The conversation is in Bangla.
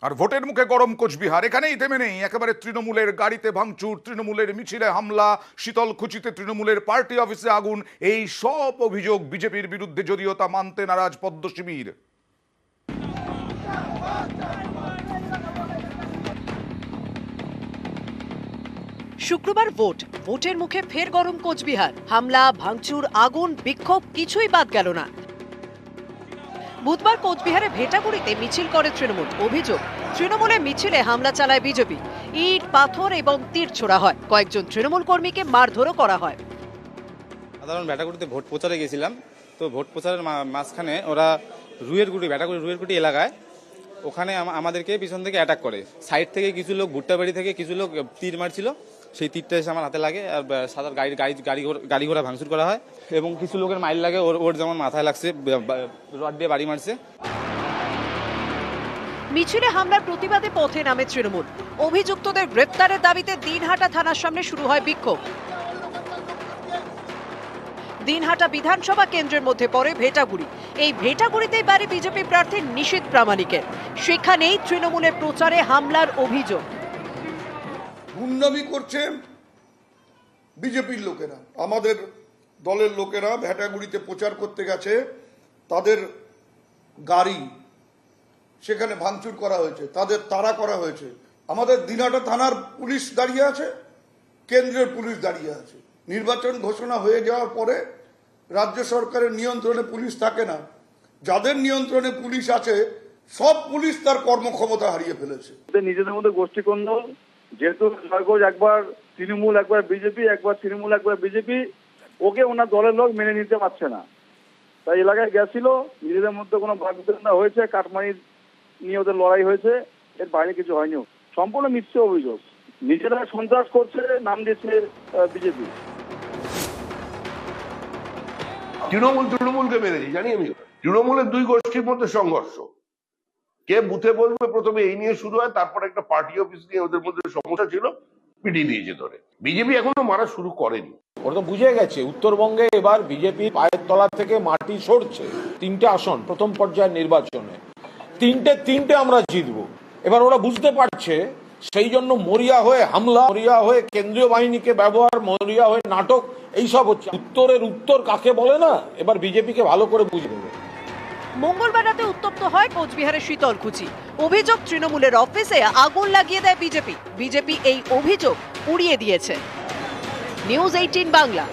আর ভোটের মুখে গরম কোচবিহার, এখানেই থেমে নেই। একেবারে তৃণমূলের গাড়িতে ভাঙচুর, তৃণমূলের মিছিলে হামলা, শীতলকুচিতে তৃণমূলের পার্টি অফিসে আগুন, এই সব অভিযোগ বিজেপির বিরুদ্ধে, যদিও তা মানতে নারাজ পদ্ম শিবির। শুক্রবার ভোটের মুখে ফের গরম কোচবিহার। হামলা, ভাঙচুর, আগুন, বিক্ষোভ কিছুই বাদ গেল না। বুধবার কোচবিহারে ভেটাগুড়িতে মিছিল করে তৃণমূল। অভিযোগ, তৃণমূলের মিছিলে হামলা চালায় বিজেপি। ইট, পাথর এবং তীর ছোড়া হয়। কয়েকজন তৃণমূল কর্মীকে মারধরও করা হয়। সাধারণ ভেটাগুড়িতে ভোট প্রচারে গেছিলাম, তো ভোট প্রচারের মাঝখানে ওরা ভেটাগুড়ি রুয়েরগুটি এলাকায় ওখানে আমাদেরকে পিছন থেকে অ্যাটাক করে। সাইড থেকে কিছু লোক, ভুট্টাবাড়ি থেকে কিছু লোক তীর মারছিল, সেই তীরটা এসে আমার হাতে লাগে। আর সাধারণ গাড়ি ঘোড়া ভাঙচুর করা হয় এবং কিছু লোকের মাইল লাগে। ওর যেমন মাথায় লাগছে, রড দিয়ে বাড়ি মারছে। মিছিলে হামলার প্রতিবাদে পথে নামে তৃণমূল। অভিযুক্তদের গ্রেপ্তারের দাবিতে দিনহাটা থানার সামনে শুরু হয় বিক্ষোভ। দিনহাটা বিধানসভা কেন্দ্রের মধ্যে পড়ে ভেটাগুড়ি। এই ভেটাগুড়িতেই বাড়ি বিজেপি প্রার্থী নিশীথ প্রামাণিকের। সেখানেই তৃণমূলের প্রচারে হামলার অভিযোগ। গুন্ডামি করছে বিজেপির লোকেরা, আমাদের দলের লোকেরা ভেটাগুড়িতে প্রচার করতে গেছে, তাদের গাড়ি সেখানে ভাঙচুর করা হয়েছে, তাদের তাড়া করা হয়েছে। আমাদের দিনহাটা থানার পুলিশ দাঁড়িয়ে আছে, কেন্দ্রের পুলিশ দাঁড়িয়ে আছে। নির্বাচন ঘোষণা হয়ে যাওয়ার পরে রাজ্য সরকারের নিয়ন্ত্রণে পুলিশ থাকে না। যাদের নিয়ন্ত্রণে পুলিশ আছে, সব পুলিশ তার কর্মক্ষমতা হারিয়ে ফেলেছে। নিজেদের মধ্যে গোষ্ঠী কন্দল, যেহেতু খরগোশ একবার তৃণমূল একবার বিজেপি, একবার তৃণমূল একবার বিজেপি, ওকে ওনার দলের লোক মেনে নিতে পারছে না। তাই এলাকায় গেছিল, নিজেদের মধ্যে কোনো বাগবিতণ্ডা হয়েছে, কাটমানি নিয়ে ওদের লড়াই হয়েছে, এর বাইরে কিছু হয়নি। সম্পূর্ণ মিথ্যে অভিযোগ। নিজেরা সন্ত্রাস করছে, নাম দিচ্ছে বিজেপি। তৃণমূলকে মেরেছি জানি আমি। তৃণমূলের দুই গোষ্ঠীর মধ্যে সংঘর্ষ, কে বুথে বলবে প্রথমে এই নিয়ে শুরু হয়, তারপর একটা পার্টি অফিস নিয়ে ওদের মধ্যে সমস্যা ছিল, পিটিয়ে দিয়েছে ধরে। বিজেপি এখনো মারা শুরু করেনি। ওরা তো বুঝে গেছে উত্তরবঙ্গে এবার বিজেপি পায়ের তলা থেকে মাটি সরছে। 3টে আসন প্রথম পর্যায়ের নির্বাচনে, তিনটে আমরা জিতবো। এবার ওরা বুঝতে পারছে, সেই জন্য মরিয়া হয়ে হামলা, মরিয়া হয়ে কেন্দ্রীয় বাহিনীকে ব্যবহার, মরিয়া হয়ে নাটক, এইসব হচ্ছে। উত্তরের উত্তর কাকে বলে না, এবার বিজেপিকে ভালো করে বুঝে নেবে। মঙ্গলবার রাতে উত্তপ্ত হয় কোচবিহারের শীতলকুচি। অভিযোগ, তৃণমূলের অফিসে আগুন লাগিয়ে দেয় বিজেপি। বিজেপি এই অভিযোগ উড়িয়ে দিয়েছে। নিউজ 18 বাংলা।